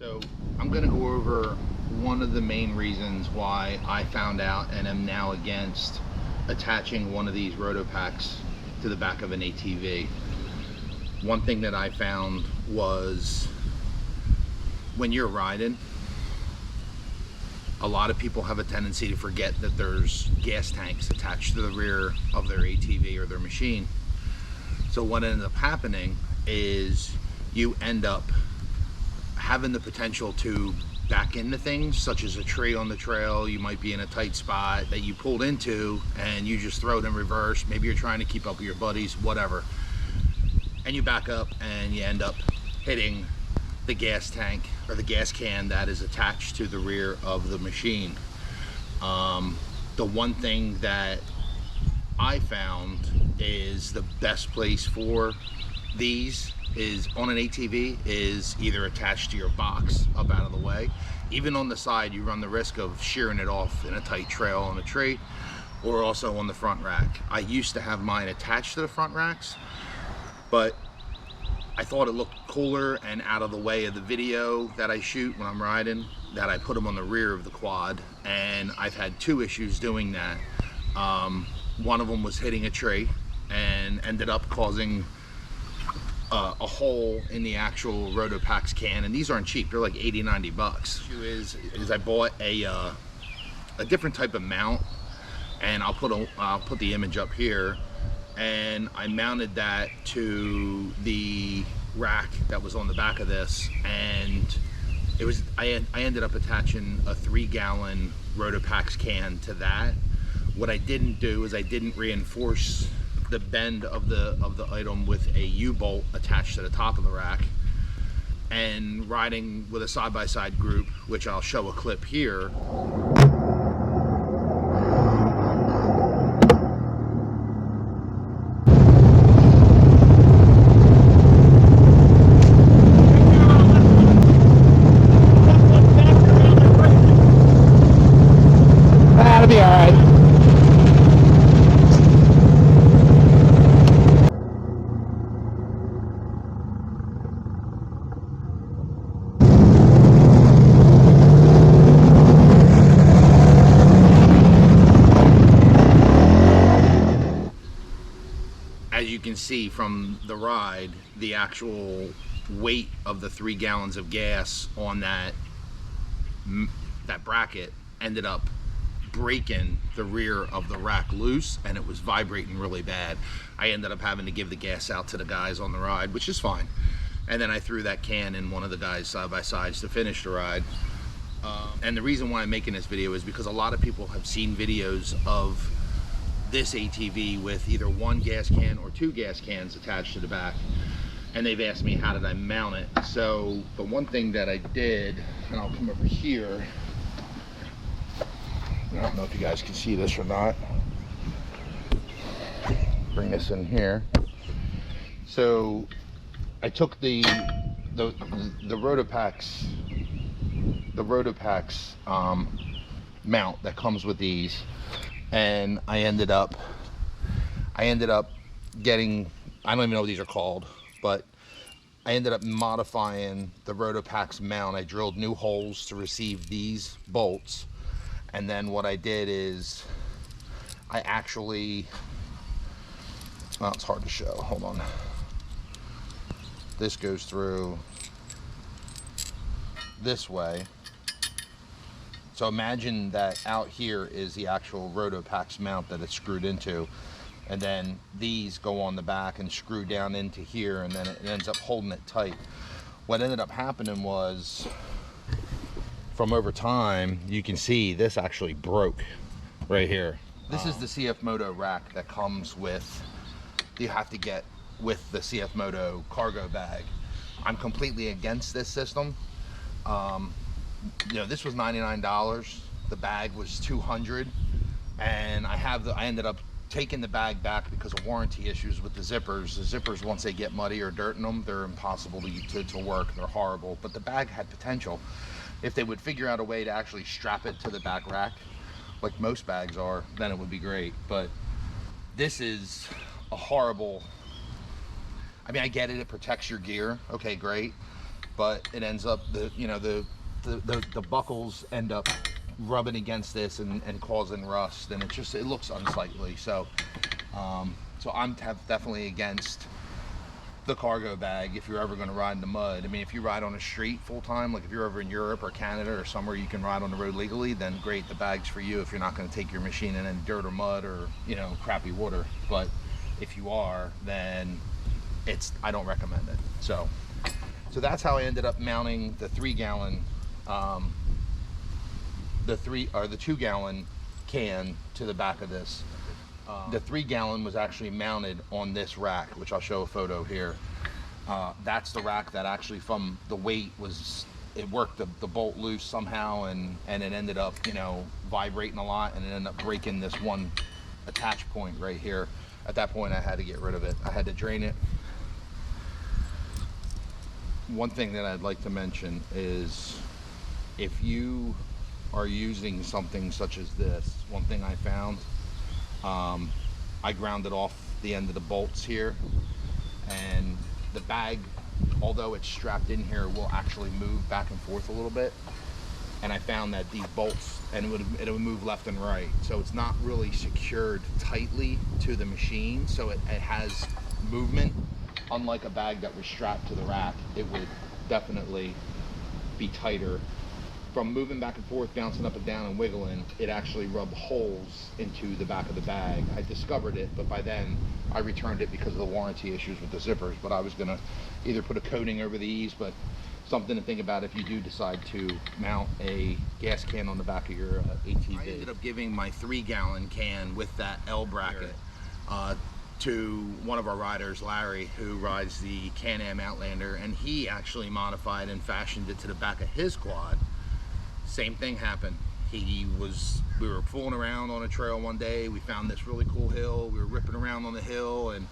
So I'm going to go over one of the main reasons why I found out and am now against attaching one of these Rotopacks to the back of an ATV. One thing that I found was when you're riding, a lot of people have a tendency to forget that there's gas tanks attached to the rear of their ATV or their machine. So what ends up happening is you end up having the potential to back into things, such as a tree on the trail. You might be in a tight spot that you pulled into and you just throw it in reverse. Maybe you're trying to keep up with your buddies, whatever, and you back up and you end up hitting the gas tank or the gas can that is attached to the rear of the machine. The one thing that I found is the best place for these is on an ATV is either attached to your box up out of the way. Even on the side, you run the risk of shearing it off in a tight trail on a tree, or also on the front rack. I used to have mine attached to the front racks, but I thought it looked cooler and out of the way of the video that I shoot when I'm riding, that I put them on the rear of the quad, and I've had two issues doing that. One of them was hitting a tree and ended up causing a hole in the actual Rotopax can, and these aren't cheap. They're like 80, 90 bucks. The issue is I bought a different type of mount, and I'll put the image up here, and I mounted that to the rack that was on the back of this, and it was I ended up attaching a 3-gallon Rotopax can to that. What I didn't do is I didn't reinforce the bend of the item with a U-bolt attached to the top of the rack. And riding with a side-by-side group, which I'll show a clip here, that'll be all right. as you can see from the ride, the actual weight of the 3 gallons of gas on that bracket ended up breaking the rear of the rack loose, and it was vibrating really bad. I ended up having to give the gas out to the guys on the ride, which is fine. And then I threw that can in one of the guys' side-by-sides to finish the ride. And the reason why I'm making this video is because a lot of people have seen videos of this ATV with either 1 gas can or 2 gas cans attached to the back, and they've asked me how did I mount it. So the one thing that I did, and I'll come over here, I don't know if you guys can see this or not, bring this in here. So I took the Rotopax mount that comes with these, and I ended up getting, I don't even know what these are called, but I ended up modifying the Rotopax mount. I drilled new holes to receive these bolts, and then what I did is I actually, well, it's hard to show, hold on. This goes through this way. So imagine that out here is the actual Rotopax mount that it's screwed into, and then these go on the back and screw down into here, and then it ends up holding it tight. What ended up happening was, from over time, you can see this actually broke right here. This is the CF Moto rack that comes with, you have to get with the CF Moto cargo bag. I'm completely against this system. You know, this was $99. The bag was $200, and I ended up taking the bag back because of warranty issues with the zippers. The zippers, once they get muddy or dirt in them, they're impossible to work. They're horrible. But the bag had potential. If they would figure out a way to actually strap it to the back rack, like most bags are, then it would be great. But this is a horrible, I mean, I get it, it protects your gear. Okay, great. but it ends up the buckles end up rubbing against this and causing rust, and it looks unsightly. So I'm definitely against the cargo bag if you're ever going to ride in the mud. I mean, if you ride on the street full time, like if you're over in Europe or Canada or somewhere you can ride on the road legally, then great, the bag's for you if you're not going to take your machine in dirt or mud or crappy water. But if you are, then I don't recommend it. So that's how I ended up mounting the 3-gallon the 2-gallon can to the back of this. The 3-gallon was actually mounted on this rack, which I'll show a photo here. That's the rack that actually, from the weight, it worked the bolt loose somehow, and it ended up vibrating a lot, and it ended up breaking this one attach point right here. At that point I had to get rid of it. I had to drain it. One thing that I'd like to mention is, if you are using something such as this, one thing I found, I grounded off the end of the bolts here, and the bag, although it's strapped in here, will actually move back and forth a little bit. And I found that these bolts, and it would move left and right, so it's not really secured tightly to the machine, so it has movement. Unlike a bag that was strapped to the rack, it would definitely be tighter. From moving back and forth, bouncing up and down and wiggling, it actually rubbed holes into the back of the bag. I discovered it, but by then I returned it because of the warranty issues with the zippers. But I was gonna either put a coating over these, but something to think about if you do decide to mount a gas can on the back of your ATV. I ended up giving my 3-gallon can with that L bracket to one of our riders, Larry, who rides the Can-Am Outlander, and he actually modified and fashioned it to the back of his quad. Same thing happened. We were fooling around on a trail one day. We found this really cool hill. We were ripping around on the hill, and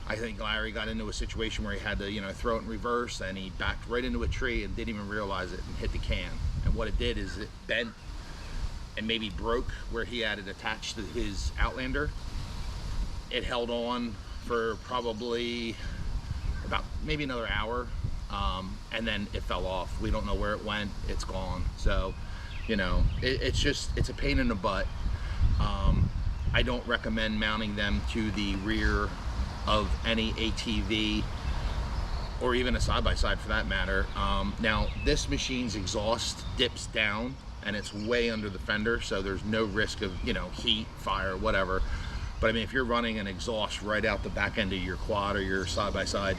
I think Larry got into a situation where he had to, throw it in reverse, and he backed right into a tree and didn't even realize it and hit the can. And what it did is it bent and maybe broke where he had it attached to his Outlander. It held on for probably about maybe another hour. And then it fell off. We don't know where it went. It's gone. So, it's a pain in the butt. I don't recommend mounting them to the rear of any ATV or even a side-by-side for that matter. Now, this machine's exhaust dips down and it's way under the fender, so there's no risk of, heat, fire, whatever. But I mean, if you're running an exhaust right out the back end of your quad or your side-by-side,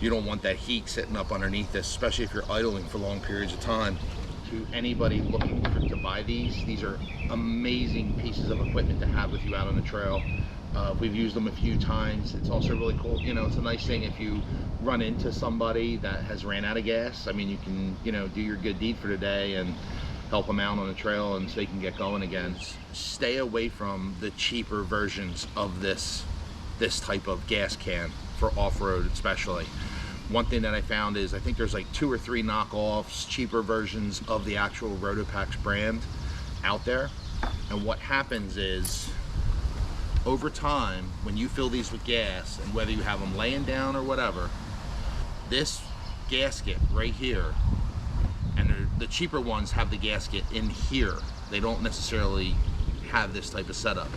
you don't want that heat sitting up underneath this, especially if you're idling for long periods of time. To anybody looking to buy these are amazing pieces of equipment to have with you out on the trail. We've used them a few times. It's also really cool. It's a nice thing if you run into somebody that has ran out of gas. I mean, you can, do your good deed for the day and help them out on the trail, and so you can get going again. Stay away from the cheaper versions of this type of gas can for off-road especially. One thing that I found is I think there's like 2 or 3 knockoffs, cheaper versions of the actual Rotopax brand out there. And what happens is, over time, when you fill these with gas, and whether you have them laying down or whatever, this gasket right here, and the cheaper ones have the gasket in here. They don't necessarily have this type of setup.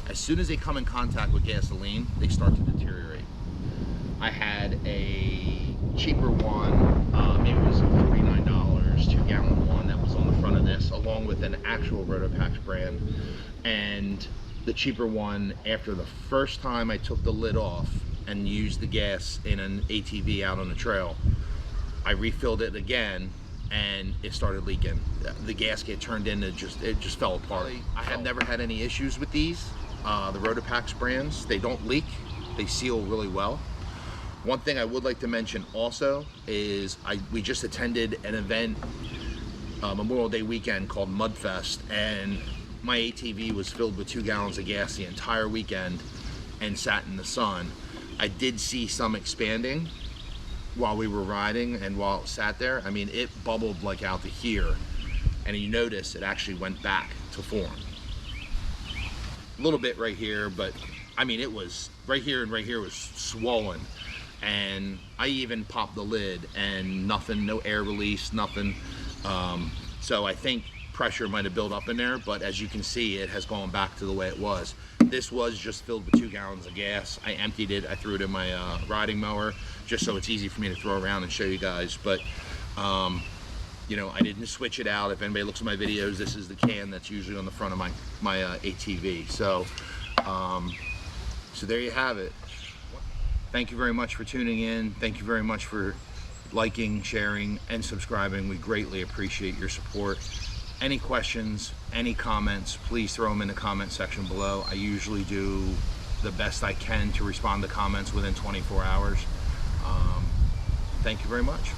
As soon as they come in contact with gasoline, they start to deteriorate. I had a cheaper one, maybe it was $49, 2-gallon one that was on the front of this, along with an actual Rotopax brand. And the cheaper one, after the first time I took the lid off and used the gas in an ATV out on the trail, I refilled it again, and it started leaking. The gasket turned into it just fell apart. I have never had any issues with these. The Rotopax brands, they don't leak. They seal really well. One thing I would like to mention also is we just attended an event, Memorial Day weekend, called Mudfest, and my ATV was filled with 2 gallons of gas the entire weekend and sat in the sun. I did see some expanding while we were riding, and while it sat there, I mean, it bubbled like out to here, and you notice it actually went back to form. A little bit right here, but I mean, it was right here and right here was swollen. and I even popped the lid and nothing, no air release, nothing. So I think pressure might have built up in there, but as you can see, it has gone back to the way it was. This was just filled with 2 gallons of gas. I emptied it, I threw it in my riding mower, just so it's easy for me to throw around and show you guys. But you know, I didn't switch it out. If anybody looks at my videos, this is the can that's usually on the front of my ATV. So so there you have it. Thank you very much for tuning in. Thank you very much for liking, sharing, and subscribing. We greatly appreciate your support. Any questions, any comments, please throw them in the comment section below. I usually do the best I can to respond to comments within 24 hours. Thank you very much.